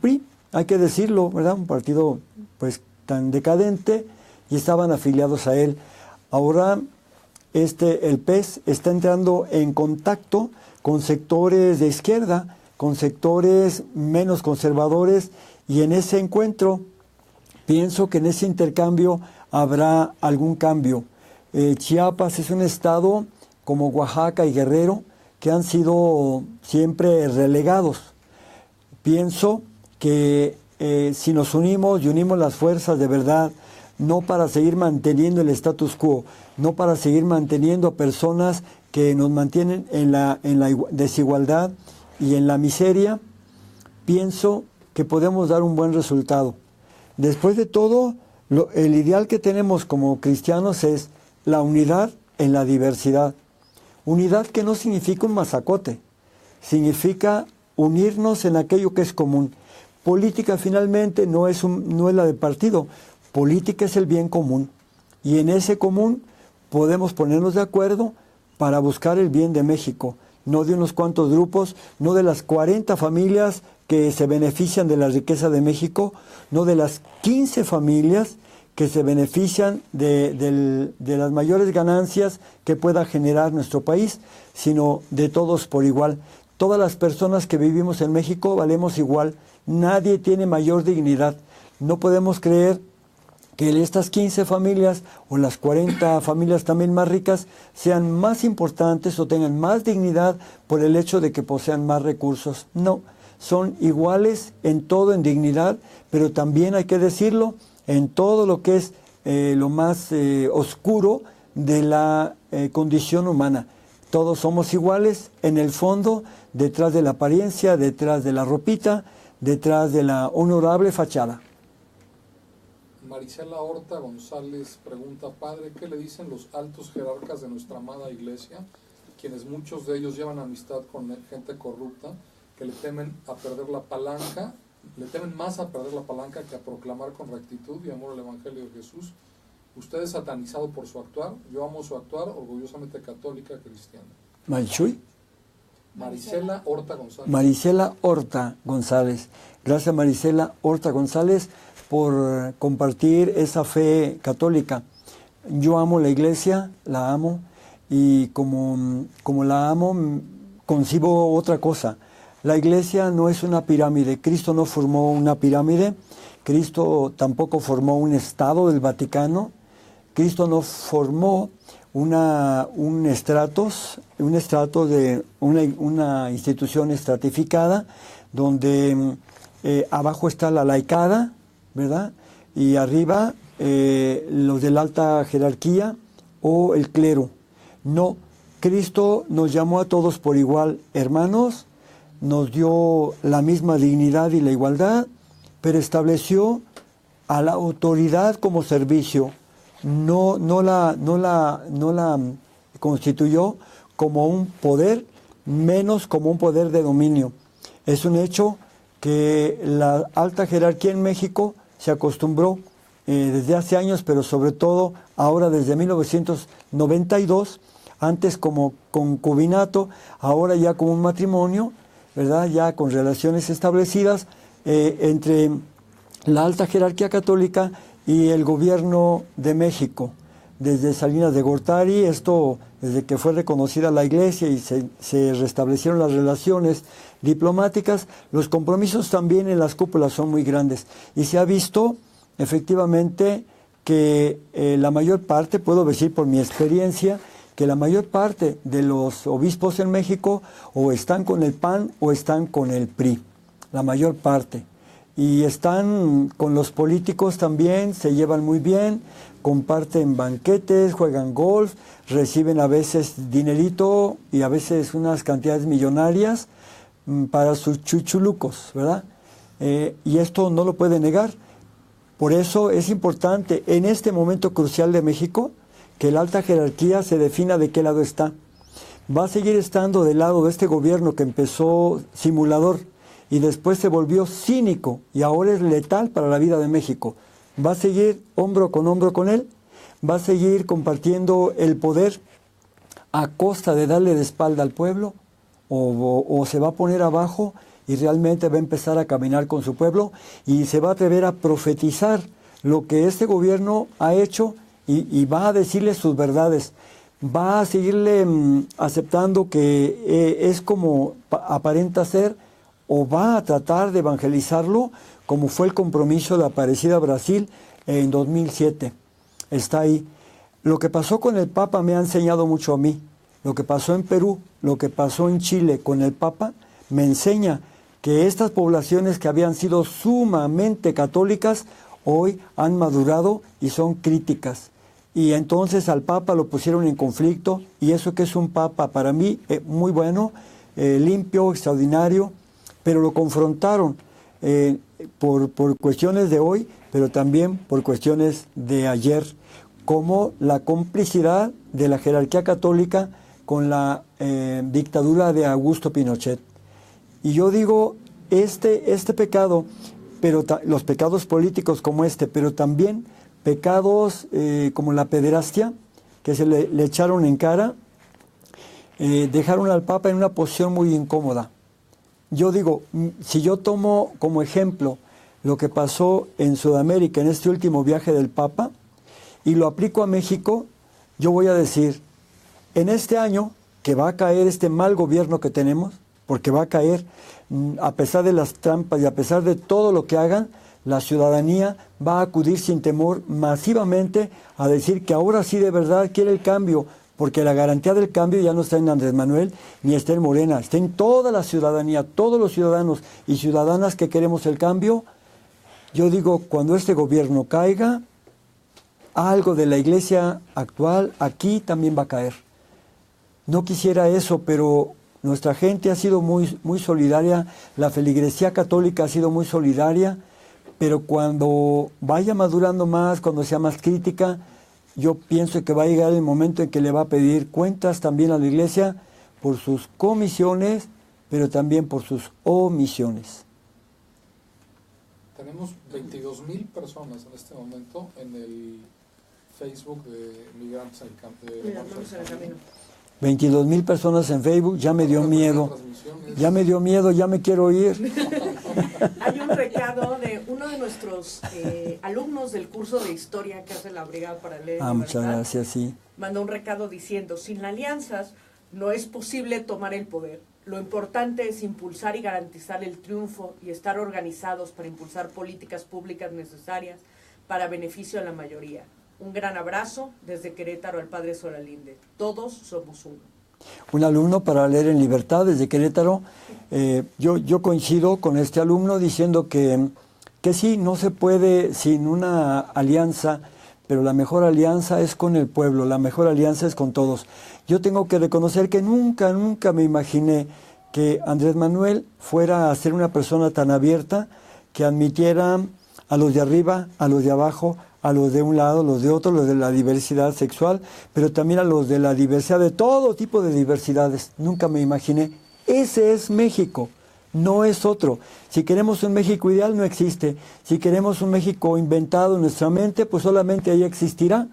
PRI, hay que decirlo, ¿verdad? Un partido pues tan decadente, y estaban afiliados a él. Ahora el PES está entrando en contacto con sectores de izquierda, con sectores menos conservadores, y en ese encuentro pienso que en ese intercambio habrá algún cambio. Chiapas es un estado como Oaxaca y Guerrero que han sido siempre relegados. Pienso que si nos unimos y unimos las fuerzas de verdad, no para seguir manteniendo el status quo, no para seguir manteniendo a personas que nos mantienen en la desigualdad y en la miseria, pienso que podemos dar un buen resultado. Después de todo, el ideal que tenemos como cristianos es la unidad en la diversidad. Unidad que no significa un mazacote, significa unirnos en aquello que es común. Política finalmente no es la de partido, política es el bien común, y en ese común podemos ponernos de acuerdo para buscar el bien de México, no de unos cuantos grupos, no de las 40 familias que se benefician de la riqueza de México, no de las 15 familias que se benefician de las mayores ganancias que pueda generar nuestro país, sino de todos por igual. Todas las personas que vivimos en México valemos igual, nadie tiene mayor dignidad. No podemos creer que estas 15 familias o las 40 familias también más ricas sean más importantes o tengan más dignidad por el hecho de que posean más recursos. No, son iguales en todo, en dignidad, pero también hay que decirlo, en todo lo que es lo más oscuro de la condición humana. Todos somos iguales en el fondo, detrás de la apariencia, detrás de la ropita, detrás de la honorable fachada. Marisela Horta González pregunta, padre, ¿qué le dicen los altos jerarcas de nuestra amada iglesia, quienes muchos de ellos llevan amistad con gente corrupta, que le temen a perder la palanca, le temen más a perder la palanca que a proclamar con rectitud y amor el Evangelio de Jesús? Usted es satanizado por su actuar, yo amo su actuar, orgullosamente católica cristiana. ¿Malchuy? Marisela Horta González. Marisela Horta González. Gracias, Marisela Horta González, por compartir esa fe católica. Yo amo la iglesia, la amo, y como la amo, concibo otra cosa. La iglesia no es una pirámide. Cristo no formó una pirámide. Cristo tampoco formó un estado del Vaticano. Cristo no formó un estrato de una institución estratificada donde abajo está la laicada, ¿verdad? Y arriba los de la alta jerarquía o el clero. No, Cristo nos llamó a todos por igual, hermanos, nos dio la misma dignidad y la igualdad, pero estableció a la autoridad como servicio. No la constituyó como un poder, menos como un poder de dominio. Es un hecho que la alta jerarquía en México se acostumbró desde hace años, pero sobre todo ahora desde 1992, antes como concubinato, ahora ya como un matrimonio, ¿verdad? Ya con relaciones establecidas entre la alta jerarquía católica y el gobierno de México. Desde Salinas de Gortari, esto desde que fue reconocida la iglesia y se restablecieron las relaciones diplomáticas, los compromisos también en las cúpulas son muy grandes. Y se ha visto efectivamente que la mayor parte, puedo decir por mi experiencia, que la mayor parte de los obispos en México o están con el PAN o están con el PRI, la mayor parte. Y están con los políticos también, se llevan muy bien, comparten banquetes, juegan golf, reciben a veces dinerito y a veces unas cantidades millonarias para sus chuchulucos, ¿verdad? Y esto no lo puede negar. Por eso es importante en este momento crucial de México que la alta jerarquía se defina de qué lado está. Va a seguir estando del lado de este gobierno que empezó simulador y después se volvió cínico y ahora es letal para la vida de México. Va a seguir hombro con él, va a seguir compartiendo el poder a costa de darle de espalda al pueblo o se va a poner abajo y realmente va a empezar a caminar con su pueblo y se va a atrever a profetizar lo que este gobierno ha hecho y va a decirle sus verdades. Va a seguirle aceptando que es como aparenta ser o va a tratar de evangelizarlo como fue el compromiso de Aparecida Brasil en 2007. Está ahí. Lo que pasó con el Papa me ha enseñado mucho a mí. Lo que pasó en Perú, lo que pasó en Chile con el Papa, me enseña que estas poblaciones que habían sido sumamente católicas, hoy han madurado y son críticas. Y entonces al Papa lo pusieron en conflicto, y eso que es un Papa para mí muy bueno, limpio, extraordinario, pero lo confrontaron por cuestiones de hoy, pero también por cuestiones de ayer, como la complicidad de la jerarquía católica con la dictadura de Augusto Pinochet. Y yo digo, este pecado, pero los pecados políticos como este, pero también pecados como la pederastia, que se le echaron en cara, dejaron al Papa en una posición muy incómoda. Yo digo, si yo tomo como ejemplo lo que pasó en Sudamérica en este último viaje del Papa y lo aplico a México, yo voy a decir, en este año que va a caer este mal gobierno que tenemos, porque va a caer, a pesar de las trampas y a pesar de todo lo que hagan, la ciudadanía va a acudir sin temor masivamente a decir que ahora sí de verdad quiere el cambio, porque la garantía del cambio ya no está en Andrés Manuel ni está en Morena, está en toda la ciudadanía, todos los ciudadanos y ciudadanas que queremos el cambio. Yo digo, cuando este gobierno caiga, algo de la iglesia actual aquí también va a caer. No quisiera eso, pero nuestra gente ha sido muy, muy solidaria, la feligresía católica ha sido muy solidaria, pero cuando vaya madurando más, cuando sea más crítica, yo pienso que va a llegar el momento en que le va a pedir cuentas también a la iglesia por sus comisiones, pero también por sus omisiones. Tenemos 22,000 personas en este momento en el Facebook de Migrantes en el Camino. 22,000 personas en Facebook, ya me dio miedo. Ya me dio miedo, ya me quiero ir. Hay un recado de uno de nuestros alumnos del curso de historia que hace la Brigada para Leer. Muchas gracias, sí. Mandó un recado diciendo, sin alianzas no es posible tomar el poder. Lo importante es impulsar y garantizar el triunfo y estar organizados para impulsar políticas públicas necesarias para beneficio de la mayoría. Un gran abrazo desde Querétaro al Padre Solalinde. Todos somos uno. Un alumno para Leer en Libertad desde Querétaro. Yo coincido con este alumno diciendo que sí, no se puede sin una alianza, pero la mejor alianza es con el pueblo, la mejor alianza es con todos. Yo tengo que reconocer que nunca me imaginé que Andrés Manuel fuera a ser una persona tan abierta, que admitiera a los de arriba, a los de abajo, a los de un lado, los de otro, los de la diversidad sexual, pero también a los de la diversidad, de todo tipo de diversidades. Nunca me imaginé. Ese es México, no es otro. Si queremos un México ideal, no existe. Si queremos un México inventado en nuestra mente, pues solamente ahí existirá.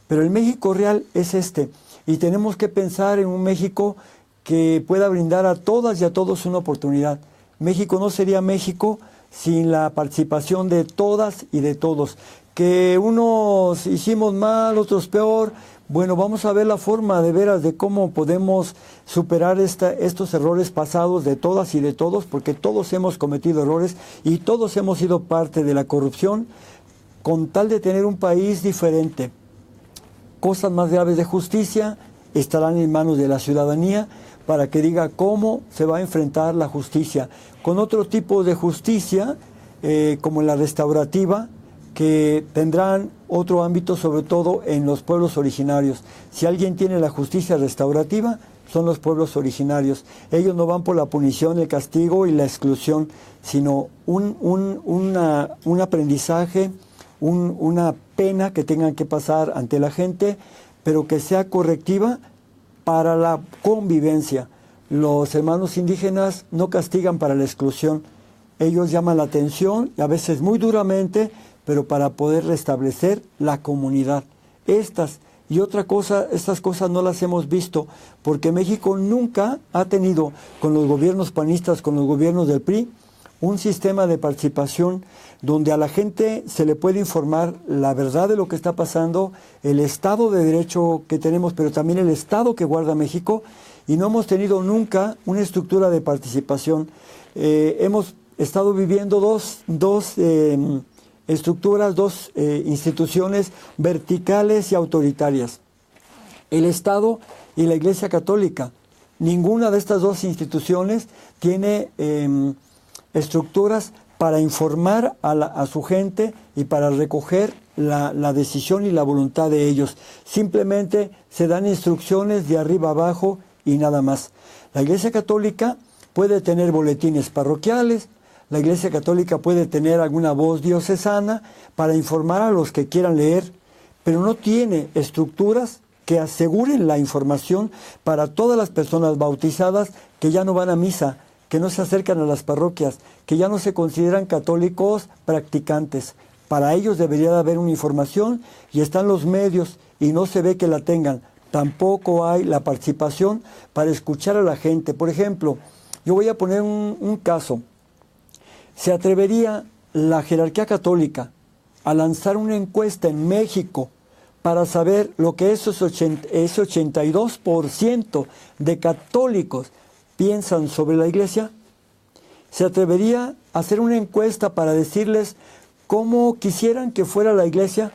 Pero el México real es este. Y tenemos que pensar en un México que pueda brindar a todas y a todos una oportunidad. México no sería México sin la participación de todas y de todos. Que unos hicimos mal, otros peor. Bueno, vamos a ver la forma de veras de cómo podemos superar estos errores pasados de todas y de todos, porque todos hemos cometido errores y todos hemos sido parte de la corrupción, con tal de tener un país diferente. Cosas más graves de justicia estarán en manos de la ciudadanía para que diga cómo se va a enfrentar la justicia. Con otro tipo de justicia, como la restaurativa, que tendrán otro ámbito, sobre todo en los pueblos originarios. Si alguien tiene la justicia restaurativa, son los pueblos originarios. Ellos no van por la punición, el castigo y la exclusión, sino un aprendizaje, una pena que tengan que pasar ante la gente, pero que sea correctiva para la convivencia. Los hermanos indígenas no castigan para la exclusión. Ellos llaman la atención, y a veces muy duramente, pero para poder restablecer la comunidad. Estas cosas no las hemos visto, porque México nunca ha tenido, con los gobiernos panistas, con los gobiernos del PRI, un sistema de participación donde a la gente se le puede informar la verdad de lo que está pasando, el Estado de Derecho que tenemos, pero también el Estado que guarda México, y no hemos tenido nunca una estructura de participación. Hemos estado viviendo dos estructuras, dos instituciones verticales y autoritarias. El Estado y la Iglesia Católica. Ninguna de estas dos instituciones tiene estructuras para informar a su gente y para recoger la decisión y la voluntad de ellos. Simplemente se dan instrucciones de arriba abajo y nada más. La Iglesia Católica puede tener boletines parroquiales, la Iglesia Católica puede tener alguna voz diocesana para informar a los que quieran leer, pero no tiene estructuras que aseguren la información para todas las personas bautizadas que ya no van a misa, que no se acercan a las parroquias, que ya no se consideran católicos practicantes. Para ellos debería de haber una información y están los medios y no se ve que la tengan. Tampoco hay la participación para escuchar a la gente. Por ejemplo, yo voy a poner un caso. ¿Se atrevería la jerarquía católica a lanzar una encuesta en México para saber lo que ese 82% de católicos piensan sobre la Iglesia? ¿Se atrevería a hacer una encuesta para decirles cómo quisieran que fuera la Iglesia?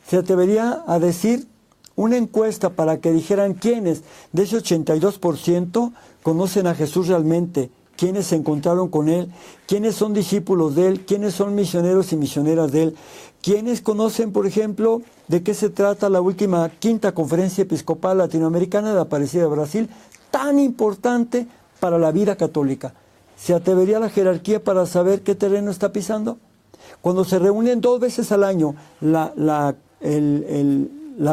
¿Se atrevería a decir una encuesta para que dijeran quiénes de ese 82% conocen a Jesús realmente? ¿Quiénes se encontraron con Él? ¿Quiénes son discípulos de Él? ¿Quiénes son misioneros y misioneras de Él? ¿Quiénes conocen, por ejemplo, de qué se trata la última quinta conferencia episcopal latinoamericana de la Aparecida de Brasil, tan importante para la vida católica? ¿Se atrevería la jerarquía para saber qué terreno está pisando? Cuando se reúnen 2 veces al año la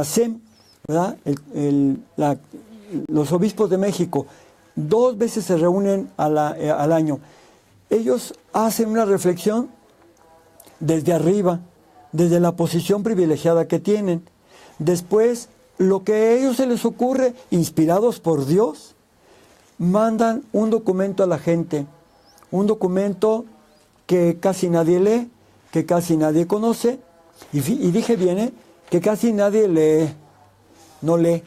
SEM, ¿verdad? Los obispos de México, 2 veces se reúnen al año. Ellos hacen una reflexión desde arriba, desde la posición privilegiada que tienen. Después, lo que a ellos se les ocurre, inspirados por Dios, mandan un documento a la gente, un documento que casi nadie lee, que casi nadie conoce, y dije bien, que casi nadie no lee.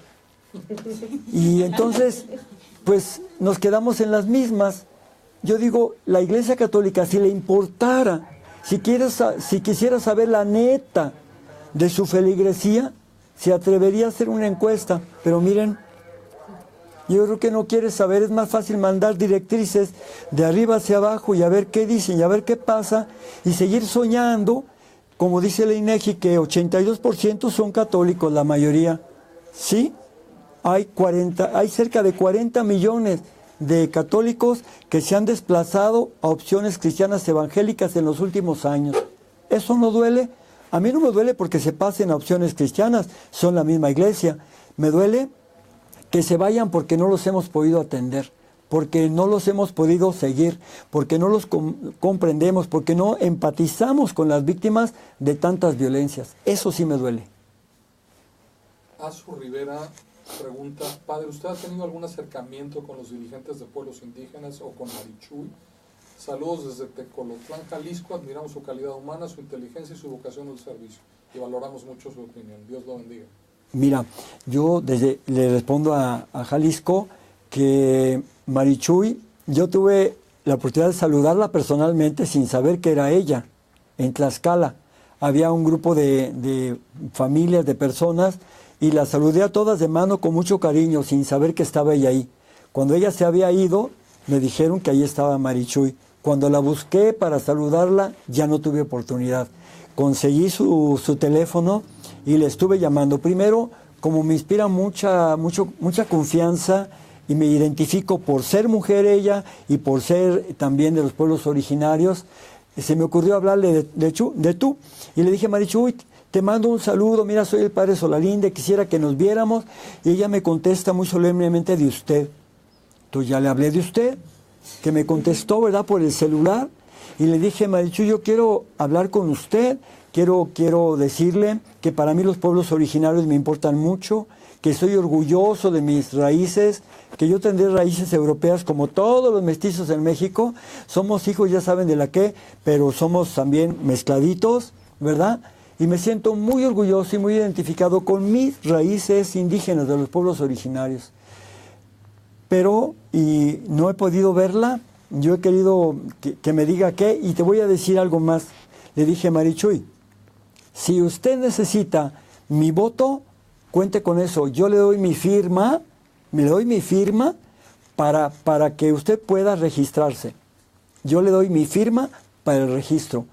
Y entonces, pues nos quedamos en las mismas. Yo digo, la Iglesia Católica, si le importara, si quisiera saber la neta de su feligresía, se atrevería a hacer una encuesta. Pero miren, yo creo que no quiere saber, es más fácil mandar directrices de arriba hacia abajo y a ver qué dicen y a ver qué pasa y seguir soñando, como dice la INEGI, que 82% son católicos, la mayoría. ¿Sí? Hay cerca de 40 millones de católicos que se han desplazado a opciones cristianas evangélicas en los últimos años. ¿Eso no duele? A mí no me duele porque se pasen a opciones cristianas, son la misma iglesia. Me duele que se vayan porque no los hemos podido atender, porque no los hemos podido seguir, porque no los comprendemos, porque no empatizamos con las víctimas de tantas violencias. Eso sí me duele. Azu Rivera pregunta, padre, ¿usted ha tenido algún acercamiento con los dirigentes de pueblos indígenas o con Marichuy? Saludos desde Tecolotlán, Jalisco. Admiramos su calidad humana, su inteligencia y su vocación al servicio. Y valoramos mucho su opinión. Dios lo bendiga. Mira, yo le respondo a Jalisco que Marichuy, yo tuve la oportunidad de saludarla personalmente sin saber que era ella, en Tlaxcala. Había un grupo de familias, de personas, y la saludé a todas de mano con mucho cariño, sin saber que estaba ella ahí. Cuando ella se había ido, me dijeron que ahí estaba Marichuy. Cuando la busqué para saludarla, ya no tuve oportunidad. Conseguí su teléfono y le estuve llamando. Primero, como me inspira mucha confianza y me identifico por ser mujer ella y por ser también de los pueblos originarios, se me ocurrió hablarle de tú. Y le dije, Marichuy, te mando un saludo, mira, soy el padre Solalinde, quisiera que nos viéramos. Y ella me contesta muy solemnemente de usted. Entonces ya le hablé de usted, que me contestó, ¿verdad?, por el celular. Y le dije, Marichuy, yo quiero hablar con usted, quiero decirle que para mí los pueblos originarios me importan mucho, que soy orgulloso de mis raíces, que yo tendré raíces europeas como todos los mestizos en México. Somos hijos, ya saben de la qué, pero somos también mezcladitos, ¿verdad? Y me siento muy orgulloso y muy identificado con mis raíces indígenas de los pueblos originarios. Pero, y no he podido verla, yo he querido que me diga qué, y te voy a decir algo más. Le dije, Marichuy, si usted necesita mi voto, cuente con eso. Yo le doy mi firma, para que usted pueda registrarse. Yo le doy mi firma para el registro.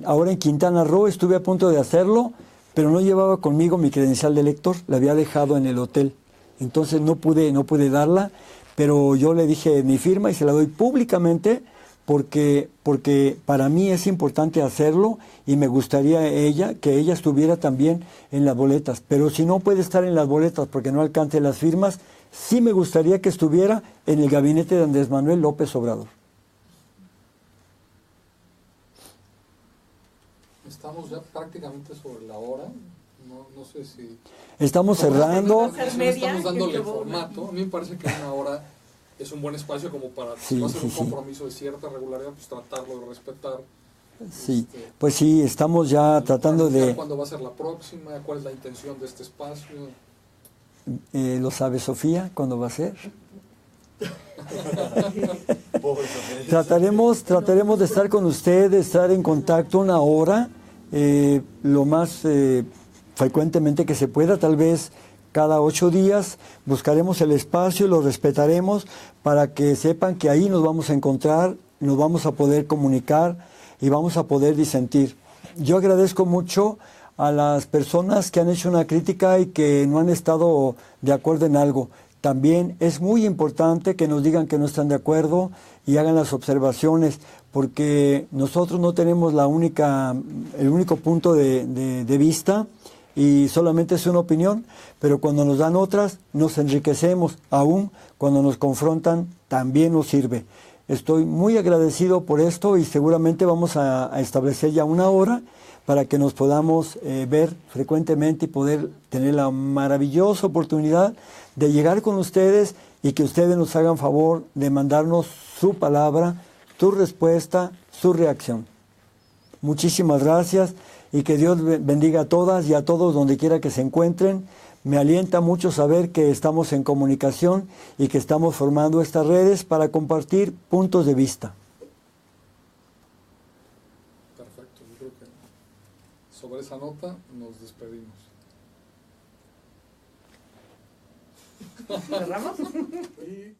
Ahora en Quintana Roo estuve a punto de hacerlo, pero no llevaba conmigo mi credencial de elector, la había dejado en el hotel. Entonces no pude darla, pero yo le dije mi firma y se la doy públicamente porque para mí es importante hacerlo y me gustaría que ella estuviera también en las boletas. Pero si no puede estar en las boletas porque no alcance las firmas, sí me gustaría que estuviera en el gabinete de Andrés Manuel López Obrador. Estamos ya prácticamente sobre la hora. No sé si... Estamos cerrando. Estamos dándole el formato. A mí me parece que una hora es un buen espacio como para, si va a ser un compromiso de cierta regularidad, pues tratarlo de respetar. Sí, pues sí, estamos ya tratando de... ¿Cuándo va a ser la próxima? ¿Cuál es la intención de este espacio? ¿Lo sabe Sofía cuándo va a ser? Pobre Sofía. Trataremos de estar con usted, de estar en contacto una hora, lo más frecuentemente que se pueda, tal vez cada 8 días. Buscaremos el espacio, lo respetaremos para que sepan que ahí nos vamos a encontrar, nos vamos a poder comunicar y vamos a poder disentir. Yo agradezco mucho a las personas que han hecho una crítica y que no han estado de acuerdo en algo. También es muy importante que nos digan que no están de acuerdo y hagan las observaciones, porque nosotros no tenemos el único punto de vista y solamente es una opinión, pero cuando nos dan otras nos enriquecemos, aún cuando nos confrontan también nos sirve. Estoy muy agradecido por esto y seguramente vamos a establecer ya una hora para que nos podamos ver frecuentemente y poder tener la maravillosa oportunidad de llegar con ustedes y que ustedes nos hagan favor de mandarnos su palabra, su respuesta, su reacción. Muchísimas gracias y que Dios bendiga a todas y a todos donde quiera que se encuentren. Me alienta mucho saber que estamos en comunicación y que estamos formando estas redes para compartir puntos de vista. Perfecto, yo creo que sobre esa nota nos despedimos. ¿Cerramos? Y